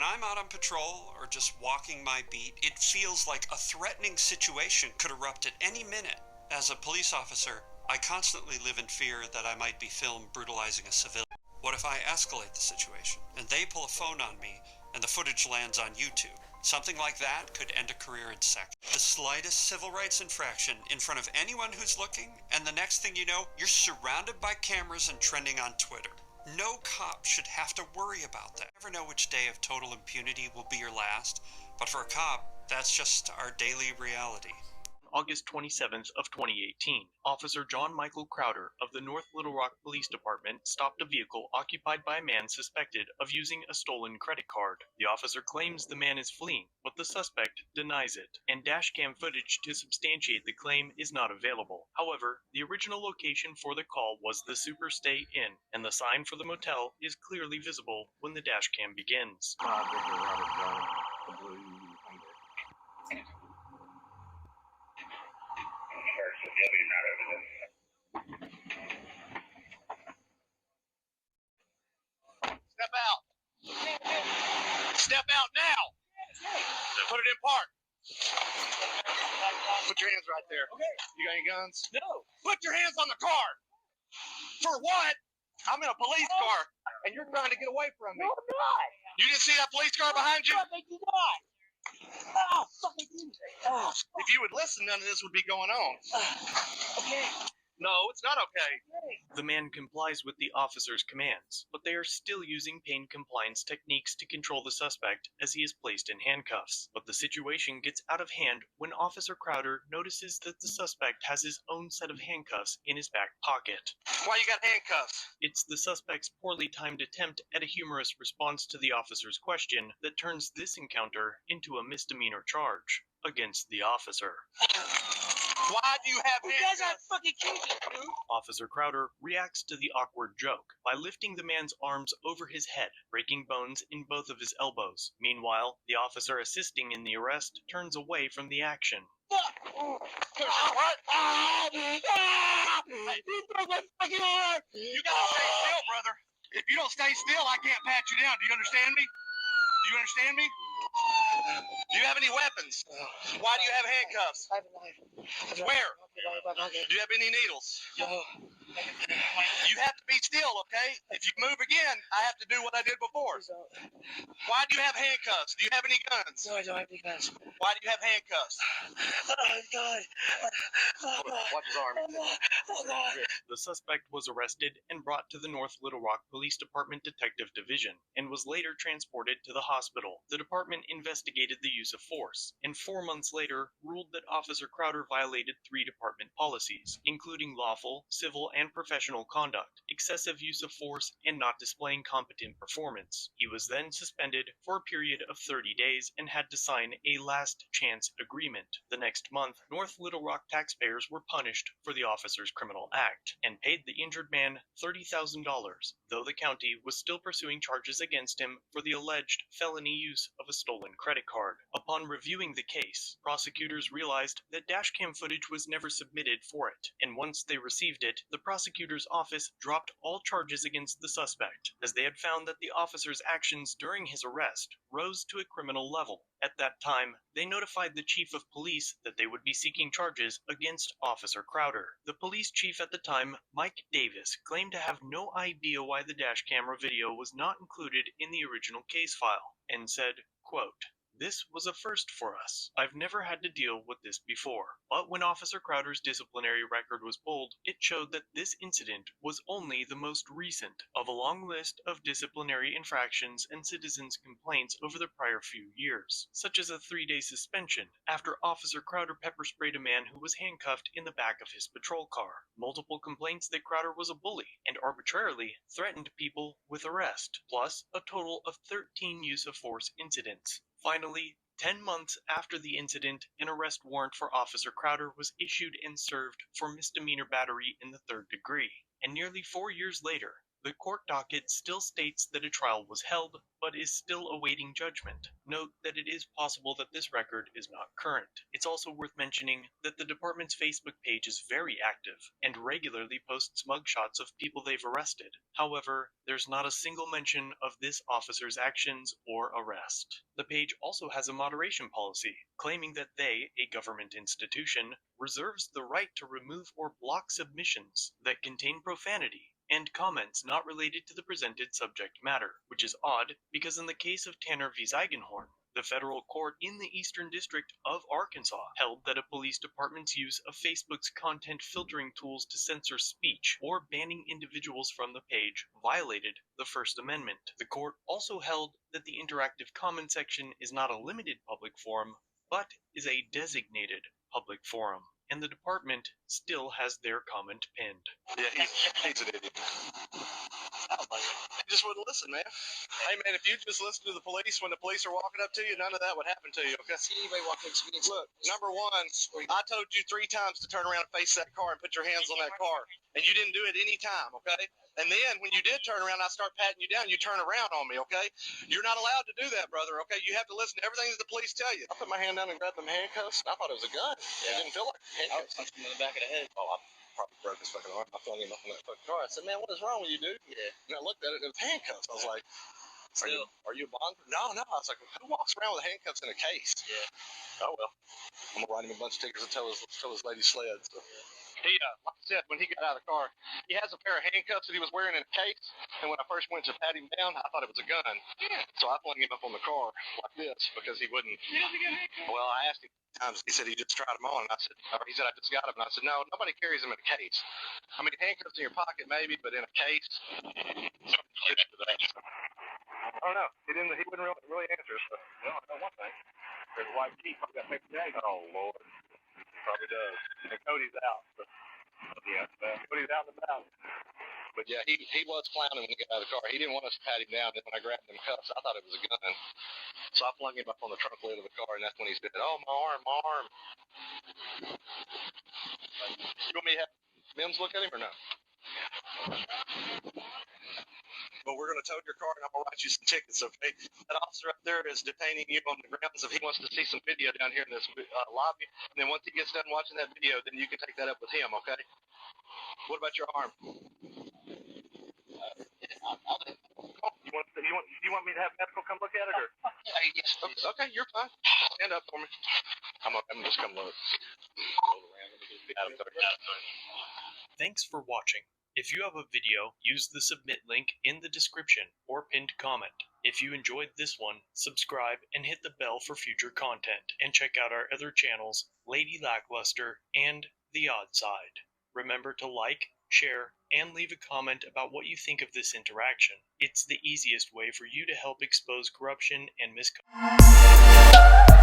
I'm out on patrol or just walking my beat, it feels like a threatening situation could erupt at any minute. As a police officer, I constantly live in fear that I might be filmed brutalizing a civilian. What if I escalate the situation and they pull a phone on me and the footage lands on YouTube? Something like that could end a career in seconds. The slightest civil rights infraction in front of anyone who's looking, and the next thing you know, you're surrounded by cameras and trending on Twitter. No cop should have to worry about that. You never know which day of total impunity will be your last, but for a cop, that's just our daily reality. August 27th of 2018, Officer John Michael Crowder of the North Little Rock Police Department stopped a vehicle occupied by a man suspected of using a stolen credit card. The officer claims the man is fleeing, but the suspect denies it, and dashcam footage to substantiate the claim is not available. However, the original location for the call was the Super Stay Inn, and the sign for the motel is clearly visible when the dashcam begins. Step out. Step out now. Put it in park. Put your hands right there. Okay. You got any guns? No. Put your hands on the car. For what? I'm in a police car, and you're trying to get away from me. No, I'm not. You didn't see that police car behind you? I did not. Oh, fucking oh. If you would listen, none of this would be going on. Okay. No, it's not okay. The man complies with the officer's commands, but they are still using pain compliance techniques to control the suspect as he is placed in handcuffs. But the situation gets out of hand when Officer Crowder notices that the suspect has his own set of handcuffs in his back pocket. Why you got handcuffs? It's the suspect's poorly timed attempt at a humorous response to the officer's question that turns this encounter into a misdemeanor charge against the officer. Why do you have handcuffs? Because I fucking killed you, dude. Officer Crowder reacts to the awkward joke by lifting the man's arms over his head, breaking bones in both of his elbows. Meanwhile, the officer assisting in the arrest turns away from the action. What? Hey, you broke my fucking arm! You gotta stay still, brother. If you don't stay still, I can't pat you down. Do you understand me? Do you understand me? Do you have any weapons? Why do you have handcuffs? I have a knife. Where? Okay. Do you have any needles? No. You have to be still, okay? If you move again, I have to do what I did before. Please don't. Why do you have handcuffs? Do you have any guns? No, I don't have any guns. Why do you have handcuffs? Oh, God. Oh, God. Watch his arm. Oh, God. The suspect was arrested and brought to the North Little Rock Police Department Detective Division and was later transported to the hospital. The department investigated the use of force and 4 months later ruled that Officer Crowder violated 3 department policies, including lawful, civil, and professional conduct, excessive use of force, and not displaying competent performance. He was then suspended for a period of 30 days and had to sign a last chance agreement. The next month, North Little Rock taxpayers were punished for the officer's criminal act and paid the injured man $30,000, though the county was still pursuing charges against him for the alleged felony use of a stolen credit card. Upon reviewing the case, prosecutors realized that dashcam footage was never submitted for it, and once they received it, the prosecutor's office dropped all charges against the suspect, as they had found that the officer's actions during his arrest rose to a criminal level. At that time, they notified the chief of police that they would be seeking charges against Officer Crowder. The police chief at the time, Mike Davis, claimed to have no idea why the dash camera video was not included in the original case file, and said, quote, "This was a first for us. I've never had to deal with this before." But when Officer Crowder's disciplinary record was pulled, it showed that this incident was only the most recent of a long list of disciplinary infractions and citizens' complaints over the prior few years, such as a 3-day suspension after Officer Crowder pepper sprayed a man who was handcuffed in the back of his patrol car, multiple complaints that Crowder was a bully and arbitrarily threatened people with arrest, plus a total of 13 use of force incidents. Finally, 10 months after the incident, an arrest warrant for Officer Crowder was issued and served for misdemeanor battery in the 3rd degree. And nearly 4 years later, The court docket still states that a trial was held, but is still awaiting judgment. Note that it is possible that this record is not current. It's also worth mentioning that the department's Facebook page is very active and regularly posts mugshots of people they've arrested. However, there's not a single mention of this officer's actions or arrest. The page also has a moderation policy, claiming that they, a government institution, reserves the right to remove or block submissions that contain profanity and comments not related to the presented subject matter, which is odd because in the case of Tanner v. Zeigenhorn, the federal court in the Eastern District of Arkansas held that a police department's use of Facebook's content filtering tools to censor speech or banning individuals from the page violated the First Amendment. The court also held that the interactive comment section is not a limited public forum, but is a designated public forum, and the department still has their comment pinned. Yeah, he's an idiot. He just wouldn't listen, man. Hey, man, if you just listen to the police when the police are walking up to you, none of that would happen to you, okay? See anybody walking up to me? Look, number one, I told you 3 times to turn around and face that car and put your hands on that car, and you didn't do it any time, okay? And then when you did turn around, I start patting you down, you turn around on me, okay? You're not allowed to do that, brother, okay? You have to listen to everything that the police tell you. I put my hand down and grabbed them handcuffs, and I thought it was a gun. Yeah. It didn't feel like handcuffs. I was punched him in the back of the head. Oh, I probably broke his fucking arm. I flung him up in that fucking car. I said, man, what is wrong with you, dude? Yeah. And I looked at it, and it was handcuffs. I was like, Still. Are you a bond? No. I was like, who walks around with handcuffs in a case? Yeah. Oh, well. I'm going to write him a bunch of stickers and tell his lady sled. So. He, like I said, when he got out of the car, he has a pair of handcuffs that he was wearing in a case. And when I first went to pat him down, I thought it was a gun. Yeah. So I flung him up on the car like this because he wouldn't. He doesn't get handcuffs. Well, I asked him times. He said he just tried them on. And he said, I just got them. And I said, no, nobody carries them in a case. I mean, handcuffs in your pocket maybe, but in a case. I don't know. He wouldn't really answer. So, well, I know one thing. There's a white Jeep. I've got paper tag. Oh, Lord. Probably does. And Cody's out. But, yeah, Cody's out and about. But, yeah, he was clowning when he got out of the car. He didn't want us to pat him down. Then when I grabbed them cuffs, I thought it was a gun. So I flung him up on the trunk lid of the car, and that's when he said, oh, my arm. You want me to have Mims look at him or no? But we're going to tow your car, and I'm going to write you some tickets, okay? That officer up there is detaining you on the grounds of he wants to see some video down here in this lobby. And then once he gets done watching that video, then you can take that up with him, okay? What about your arm? You want me to have medical come look at it? Or? Yes, please. Okay, you're fine. Stand up for me. I'm just come look. Thanks for watching. If you have a video, use the submit link in the description or pinned comment. If you enjoyed this one, subscribe and hit the bell for future content, and check out our other channels, Lady Lackluster and The Odd Side. Remember to like, share, and leave a comment about what you think of this interaction. It's the easiest way for you to help expose corruption and misconduct.